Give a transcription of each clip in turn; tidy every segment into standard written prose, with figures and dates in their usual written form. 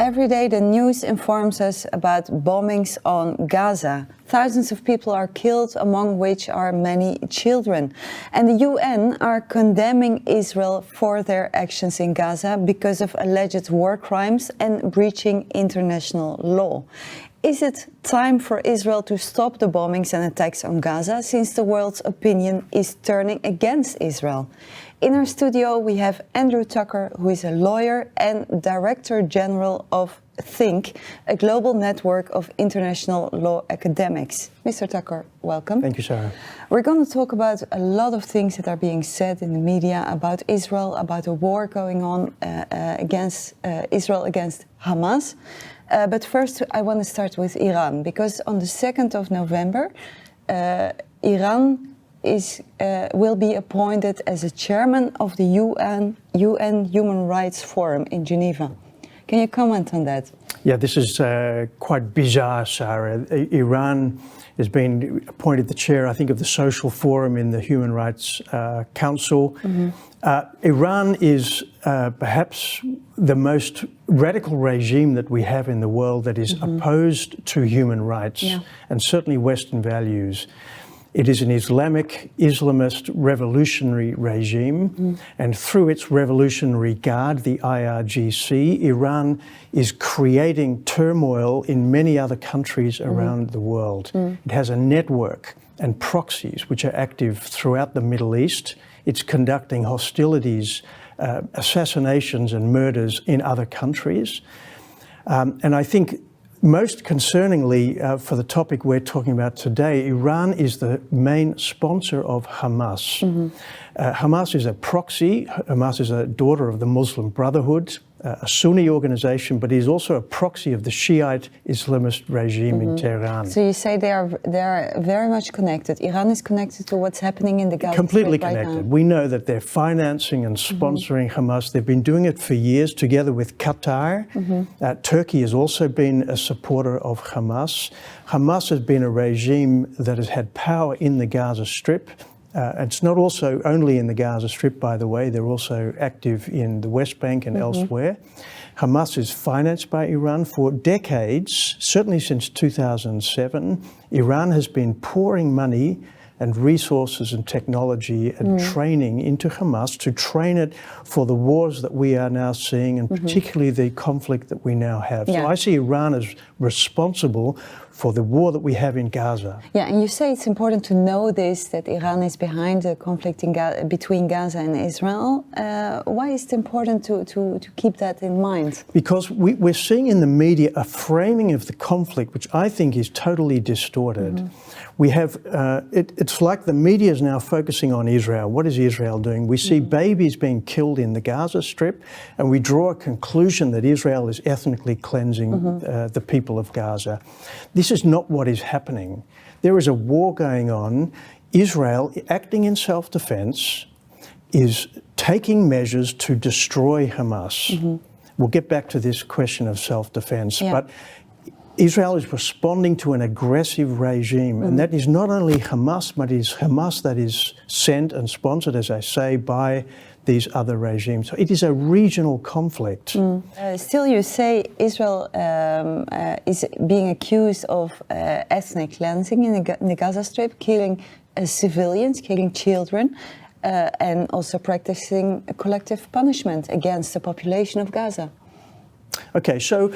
Every day the news informs us about bombings on Gaza. Thousands of people are killed, among which are many children. And the UN are condemning Israel for their actions in Gaza because of alleged war crimes and breaching international law. Is it time for Israel to stop the bombings and attacks on Gaza, since the world's opinion is turning against Israel? In our studio, we have Andrew Tucker, who is a lawyer and Director General of Thinc, a global network of international law academics. Mr. Tucker, welcome. Thank you, Sarah. We're going to talk about a lot of things that are being said in the media about Israel, about a war going on against Israel against Hamas. But first, I want to start with Iran, because on the 2nd of November, Iran will be appointed as a chairman of the UN Human Rights Forum in Geneva. Can you comment on that? Yeah, this is quite bizarre, Sarah. Iran has been appointed the chair, I think, of the Social Forum in the Human Rights Council. Mm-hmm. Iran is perhaps the most radical regime that we have in the world that is opposed to human rights and certainly Western values. It is an Islamist revolutionary regime, and through its revolutionary guard, the IRGC, Iran is creating turmoil in many other countries around the world. It has a network and proxies which are active throughout the Middle East. It's conducting hostilities, assassinations and murders in other countries. And I think most concerningly, for the topic we're talking about today, Iran is the main sponsor of Hamas. Hamas is a proxy. Hamas is a daughter of the Muslim Brotherhood, a Sunni organization, but is also a proxy of the Shiite Islamist regime in Tehran. So you say they are very much connected. Iran is connected to what's happening in the Gaza Completely Strip right connected. now. We know that they're financing and sponsoring Hamas. They've been doing it for years together with Qatar. Turkey has also been a supporter of Hamas. Hamas has been a regime that has had power in the Gaza Strip. It's not also only in the Gaza Strip, by the way. They're also active in the West Bank and elsewhere. Hamas is financed by Iran for decades, certainly since 2007. Iran has been pouring money and resources and technology and training into Hamas to train it for the wars that we are now seeing, and particularly the conflict that we now have. So I see Iran as responsible for the war that we have in Gaza. Yeah, and you say it's important to know this, that Iran is behind the conflict between Gaza and Israel. Why is it important to keep that in mind? Because we're seeing in the media a framing of the conflict which I think is totally distorted. We have, it's like the media is now focusing on Israel. What is Israel doing? We see babies being killed in the Gaza Strip, and we draw a conclusion that Israel is ethnically cleansing the people of Gaza. This is not what is happening. There is a war going on. Israel, acting in self-defense, is taking measures to destroy Hamas. We'll get back to this question of self-defense, but Israel is responding to an aggressive regime, and that is not only Hamas, but it is Hamas that is sent and sponsored, as I say, by these other regimes. So it is a regional conflict. Still, you say Israel is being accused of ethnic cleansing in the Gaza Strip, killing civilians, killing children, and also practicing a collective punishment against the population of Gaza. Okay, so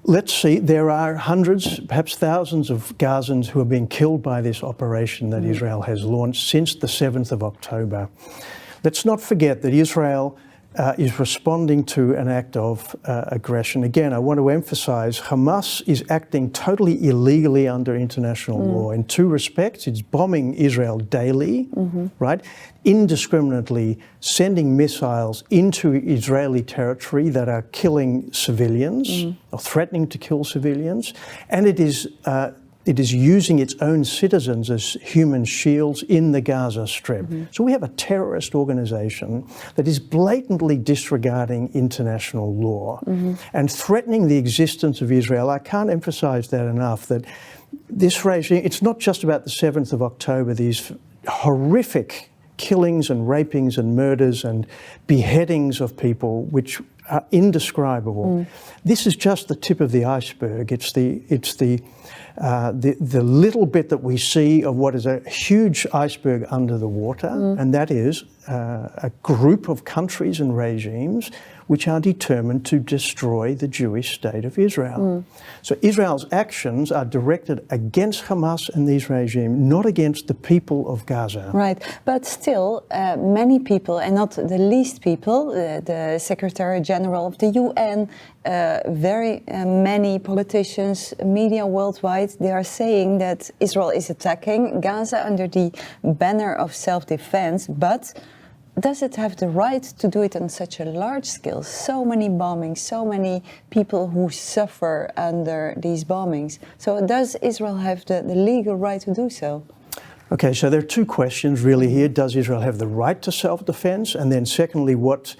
let's see, there are hundreds, perhaps thousands of Gazans who are being killed by this operation that Israel has launched since the 7th of October. Let's not forget that Israel is responding to an act of aggression. Again, I want to emphasize Hamas is acting totally illegally under international law. In two respects, it's bombing Israel daily, right? Indiscriminately sending missiles into Israeli territory that are killing civilians or threatening to kill civilians. And it is using its own citizens as human shields in the Gaza Strip. So we have a terrorist organization that is blatantly disregarding international law and threatening the existence of Israel. I can't emphasize that enough, that this regime, it's not just about the 7th of October, these horrific killings and rapings and murders and beheadings of people, which indescribable. This is just the tip of the iceberg. It's the little bit that we see of what is a huge iceberg under the water, and that is a group of countries and regimes which are determined to destroy the Jewish state of Israel. So Israel's actions are directed against Hamas and these regimes, not against the people of Gaza. Right, but still, many people, and not the least people, the Secretary General of the UN, very many politicians, media worldwide, they are saying that Israel is attacking Gaza under the banner of self-defense, but does it have the right to do it on such a large scale? So many bombings, so many people who suffer under these bombings. So does Israel have the legal right to do so? Okay, so there are two questions really here. Does Israel have the right to self-defense? And then secondly, what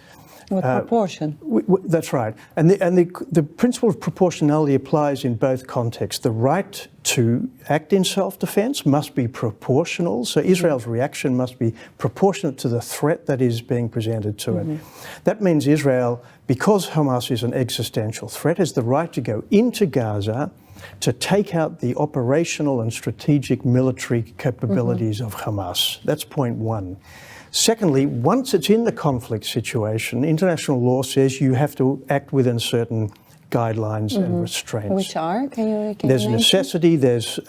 proportion? That's right. And the principle of proportionality applies in both contexts. The right to act in self-defense must be proportional. So Israel's reaction must be proportionate to the threat that is being presented to it. That means Israel, because Hamas is an existential threat, has the right to go into Gaza to take out the operational and strategic military capabilities of Hamas. That's point one. Secondly, once it's in the conflict situation, international law says you have to act within certain guidelines and restraints. Which are? Can you there's mention? necessity, there's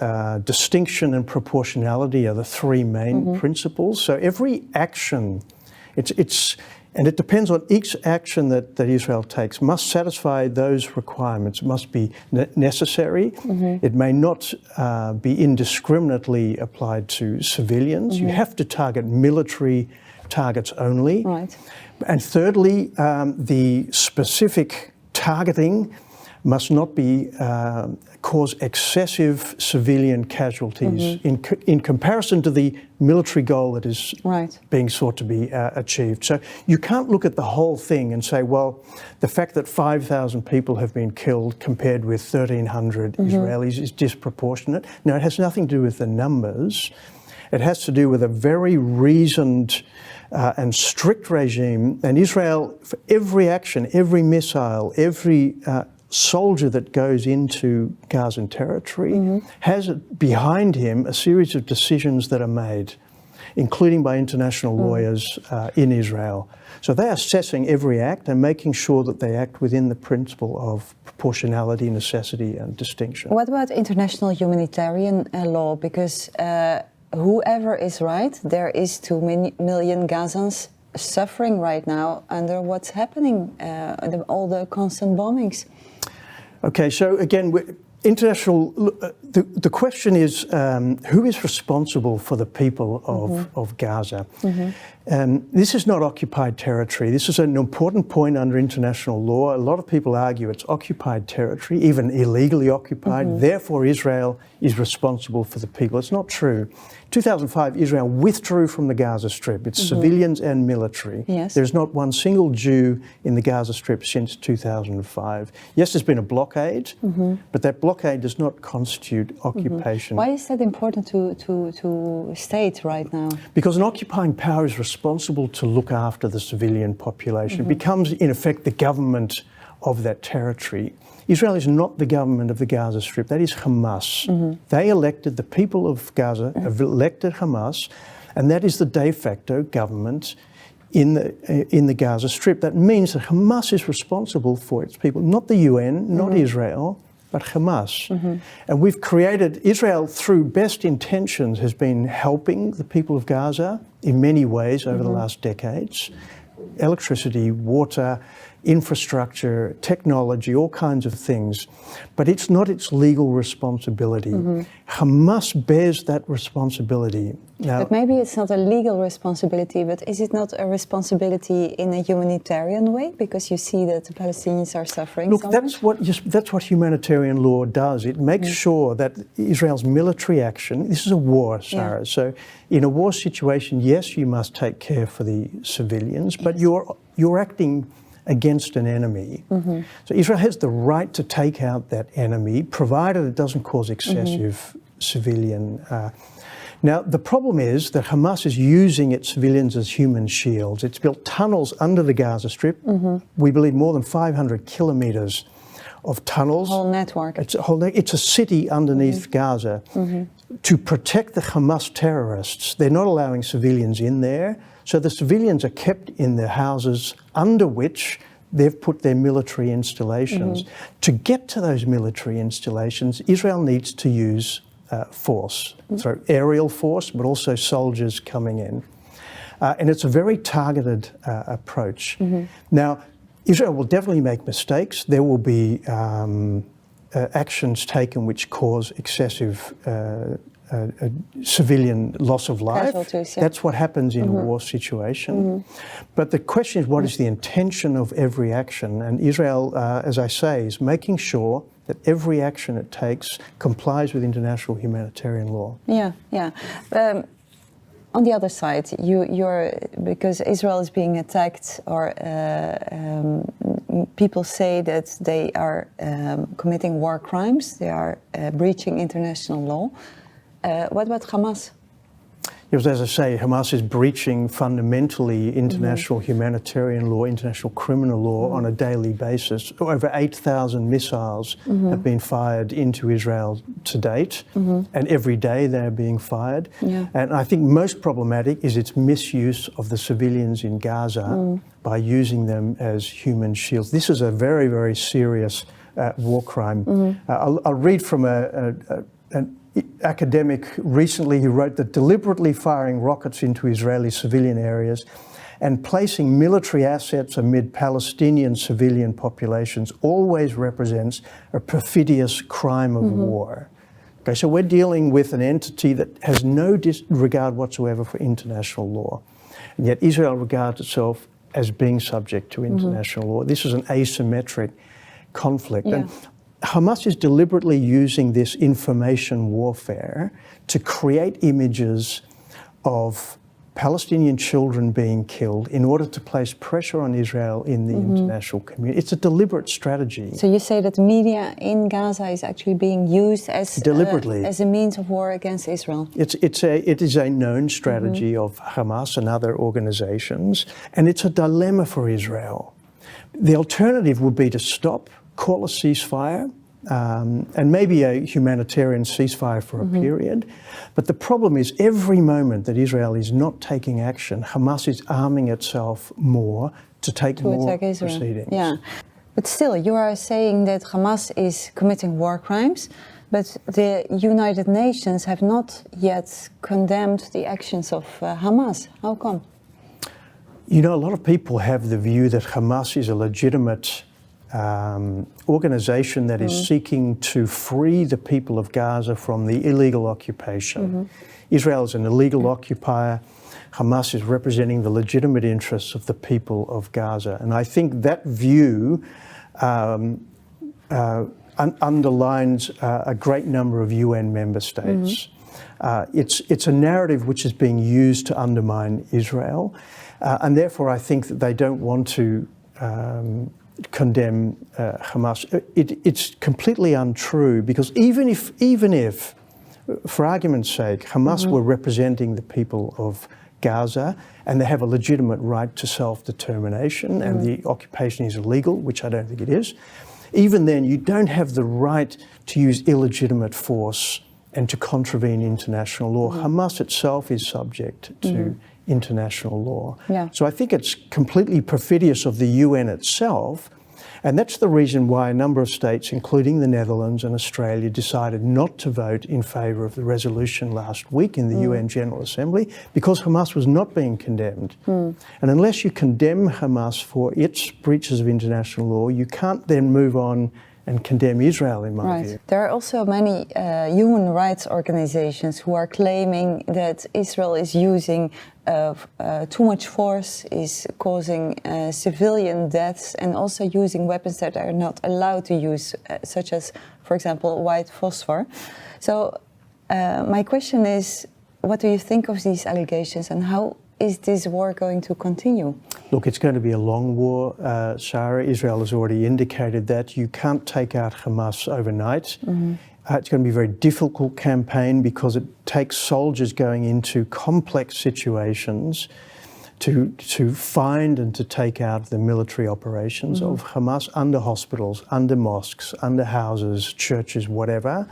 distinction and proportionality are the three main principles. So every action, and it depends on each action that Israel takes, must satisfy those requirements, must be necessary. It may not be indiscriminately applied to civilians. You have to target military targets only. Right. And thirdly, the specific targeting must not be cause excessive civilian casualties in comparison to the military goal that is being sought to be achieved. So you can't look at the whole thing and say, well, the fact that 5,000 people have been killed compared with 1,300 Israelis is disproportionate. No, it has nothing to do with the numbers. It has to do with a very reasoned and strict regime. And Israel, for every action, every missile, every soldier that goes into Gazan territory has behind him a series of decisions that are made, including by international lawyers in Israel. So they're assessing every act and making sure that they act within the principle of proportionality, necessity, and distinction. What about international humanitarian law? Because whoever is right, there is 2 million Gazans suffering right now under what's happening, all the constant bombings. Okay, so again, international. The question is who is responsible for the people of Gaza? This is not occupied territory. This is an important point under international law. A lot of people argue it's occupied territory, even illegally occupied. Therefore, Israel is responsible for the people. It's not true. 2005, Israel withdrew from the Gaza Strip. It's civilians and military. Yes. There's not one single Jew in the Gaza Strip since 2005. Yes, there's been a blockade, but that blockade does not constitute occupation. Why is that important to state right now? Because an occupying power is responsible to look after the civilian population. It becomes, in effect, the government of that territory. Israel is not the government of the Gaza Strip. That is Hamas. They elected, the people of Gaza have elected Hamas, and that is the de facto government in the Gaza Strip. That means that Hamas is responsible for its people, not the UN, not Israel, but Hamas. And we've created, Israel through best intentions has been helping the people of Gaza in many ways over the last decades. Electricity, water, infrastructure, technology, all kinds of things. But it's not its legal responsibility. Hamas bears that responsibility. Now, but maybe it's not a legal responsibility, but is it not a responsibility in a humanitarian way? Because you see that the Palestinians are suffering look, so that's what humanitarian law does. It makes sure that Israel's military action, this is a war, Sarah, so in a war situation, yes, you must take care for the civilians, but you're acting against an enemy. So Israel has the right to take out that enemy, provided it doesn't cause excessive civilian Now, the problem is that Hamas is using its civilians as human shields. It's built tunnels under the Gaza Strip. We believe more than 500 kilometres of tunnels. Whole network. It's a city underneath Gaza. To protect the Hamas terrorists, they're not allowing civilians in there. So the civilians are kept in the houses under which they've put their military installations. To get to those military installations, Israel needs to use force, so aerial force, but also soldiers coming in. And it's a very targeted approach. Now, Israel will definitely make mistakes. There will be actions taken which cause excessive civilian loss of life. Casualties, yeah. That's what happens in a war situation. But the question is, what is the intention of every action? And Israel, as I say, is making sure that every action it takes complies with international humanitarian law. Yeah. On the other side, because Israel is being attacked, or people say that they are committing war crimes, they are breaching international law. What about Hamas? Because, as I say, Hamas is breaching fundamentally international humanitarian law, international criminal law on a daily basis. Over 8,000 missiles have been fired into Israel to date, and every day they're being fired. Yeah. And I think most problematic is its misuse of the civilians in Gaza by using them as human shields. This is a very, very serious war crime. I'll read from an academic recently who wrote that deliberately firing rockets into Israeli civilian areas and placing military assets amid Palestinian civilian populations always represents a perfidious crime of war. Okay, so we're dealing with an entity that has no regard whatsoever for international law. And yet Israel regards itself as being subject to international law. This is an asymmetric conflict. Yeah. And Hamas is deliberately using this information warfare to create images of Palestinian children being killed in order to place pressure on Israel in the international community. It's a deliberate strategy. So you say that media in Gaza is actually being used as deliberately as a means of war against Israel. It is a known strategy of Hamas and other organizations, and it's a dilemma for Israel. The alternative would be to stop, call a ceasefire, and maybe a humanitarian ceasefire for a period. But the problem is every moment that Israel is not taking action, Hamas is arming itself more to take more proceedings. Yeah. But still, you are saying that Hamas is committing war crimes, but the United Nations have not yet condemned the actions of Hamas. How come? You know, a lot of people have the view that Hamas is a legitimate organization that is seeking to free the people of Gaza from the illegal occupation. Israel is an illegal occupier. Hamas is representing the legitimate interests of the people of Gaza. And I think that view underlines a great number of UN member states. It's a narrative which is being used to undermine Israel. And therefore, I think that they don't want to condemn Hamas. It's completely untrue, because even if, for argument's sake, Hamas were representing the people of Gaza and they have a legitimate right to self-determination and the occupation is illegal, which I don't think it is, even then you don't have the right to use illegitimate force and to contravene international law. Hamas itself is subject to international law. Yeah. So I think it's completely perfidious of the UN itself, and that's the reason why a number of states, including the Netherlands and Australia, decided not to vote in favour of the resolution last week in the UN General Assembly, because Hamas was not being condemned. And unless you condemn Hamas for its breaches of international law, you can't then move on and condemn Israel, in my view. There are also many human rights organizations who are claiming that Israel is using too much force, is causing civilian deaths, and also using weapons that are not allowed to use, such as, for example, white phosphor. So my question is, what do you think of these allegations, and how is this war going to continue? Look, it's going to be a long war, Sarah. Israel has already indicated that. You can't take out Hamas overnight. It's going to be a very difficult campaign because it takes soldiers going into complex situations to find and to take out the military operations of Hamas under hospitals, under mosques, under houses, churches, whatever.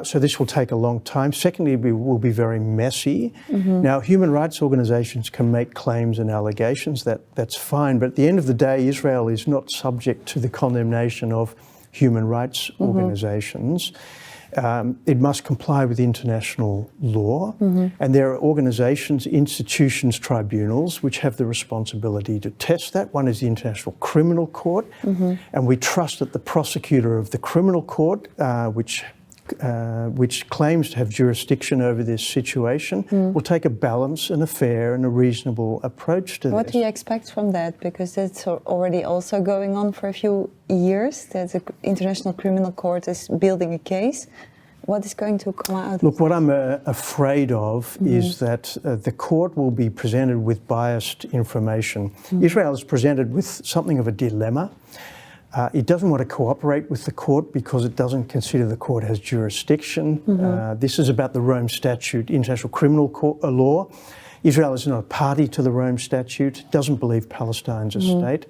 So this will take a long time. Secondly, it will be very messy. Now, human rights organisations can make claims and allegations, that's fine, but at the end of the day, Israel is not subject to the condemnation of human rights organisations. It must comply with international law, and there are organisations, institutions, tribunals which have the responsibility to test that. One is the International Criminal Court, and we trust that the prosecutor of the criminal court, which claims to have jurisdiction over this situation, will take a balanced and a fair and a reasonable approach to this. What do you expect from that? Because that's already also going on for a few years, that the International Criminal Court is building a case. What is going to come out? Look, what I'm afraid of is that the court will be presented with biased information. Israel is presented with something of a dilemma. It doesn't want to cooperate with the court because it doesn't consider the court has jurisdiction. This is about the Rome Statute, International Criminal Law. Israel is not a party to the Rome Statute, doesn't believe Palestine's a state.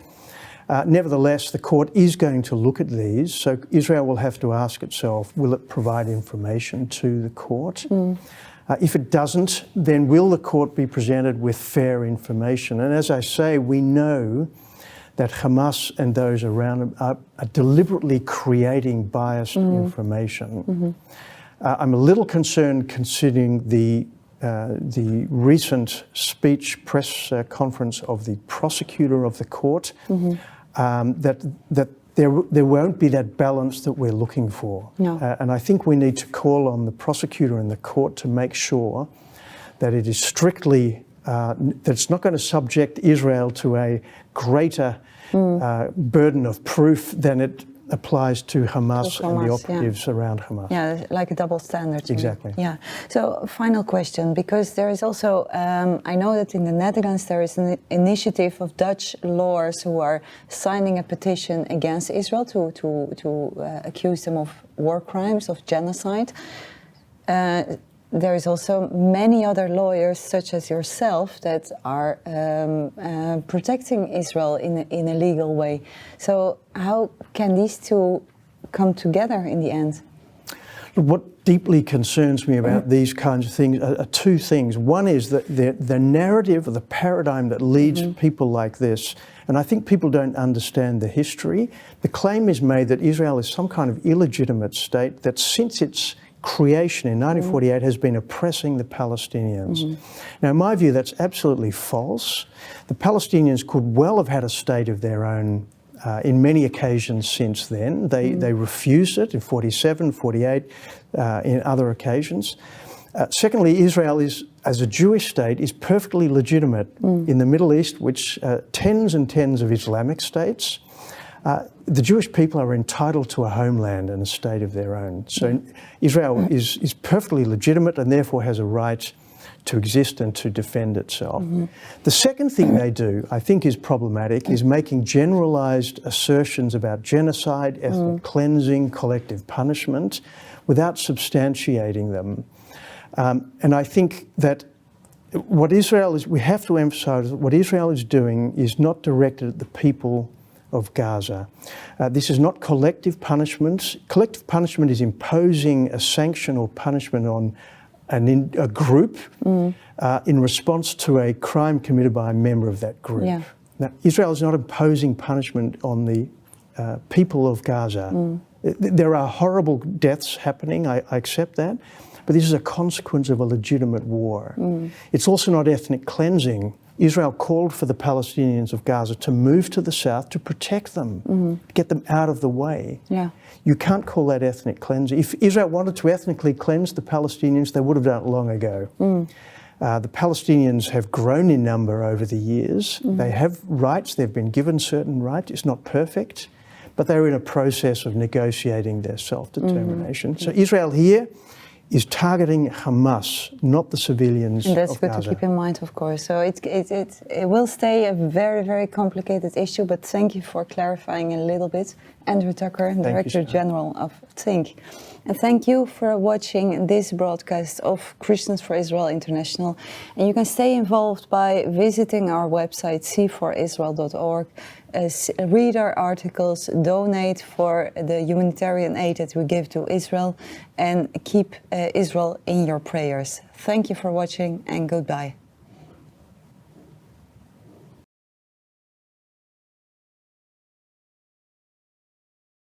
Nevertheless, the court is going to look at these, so Israel will have to ask itself, will it provide information to the court? If it doesn't, then will the court be presented with fair information? And as I say, we know that Hamas and those around them are deliberately creating biased information. I'm a little concerned considering the recent press conference of the prosecutor of the court, that there won't be that balance that we're looking for. No. And I think we need to call on the prosecutor and the court to make sure that it is strictly that it's not going to subject Israel to a greater burden of proof than it applies to Hamas and the operatives around Hamas. Yeah, like a double standard. Exactly. Yeah. So, final question, because there is also, I know that in the Netherlands there is an initiative of Dutch lawyers who are signing a petition against Israel to accuse them of war crimes, of genocide. There is also many other lawyers, such as yourself, that are protecting Israel in a legal way. So how can these two come together in the end? What deeply concerns me about these kinds of things are two things. One is that the narrative or the paradigm that leads people like this, and I think people don't understand the history. The claim is made that Israel is some kind of illegitimate state that since its creation in 1948 has been oppressing the Palestinians. Now, in my view, that's absolutely false. The Palestinians could well have had a state of their own in many occasions since then. They refused it in 47, 48, in other occasions. Secondly, Israel is, as a Jewish state, is perfectly legitimate in the Middle East, which tens and tens of Islamic states. The Jewish people are entitled to a homeland and a state of their own. So Israel is perfectly legitimate and therefore has a right to exist and to defend itself. The second thing they do, I think is problematic, is making generalised assertions about genocide, ethnic cleansing, collective punishment, without substantiating them. And I think that we have to emphasise that what Israel is doing is not directed at the people of Gaza. This is not collective punishment. Collective punishment is imposing a sanction or punishment on a group in response to a crime committed by a member of that group. Yeah. Now, Israel is not imposing punishment on the people of Gaza. There are horrible deaths happening, I accept that, but this is a consequence of a legitimate war. It's also not ethnic cleansing. Israel called for the Palestinians of Gaza to move to the south to protect them, to get them out of the way. Yeah. You can't call that ethnic cleansing. If Israel wanted to ethnically cleanse the Palestinians, they would have done it long ago. The Palestinians have grown in number over the years. They have rights. They've been given certain rights. It's not perfect, but they're in a process of negotiating their self-determination. So Israel here is targeting Hamas, not the civilians of Gaza. And that's good to keep in mind, of course. So it will stay a very, very complicated issue, but thank you for clarifying a little bit. Andrew Tucker, you, Director Sarah. General of Thinc. And thank you for watching this broadcast of Christians for Israel International. And you can stay involved by visiting our website, c4israel.org, read our articles, donate for the humanitarian aid that we give to Israel, and keep Israel in your prayers. Thank you for watching, and goodbye.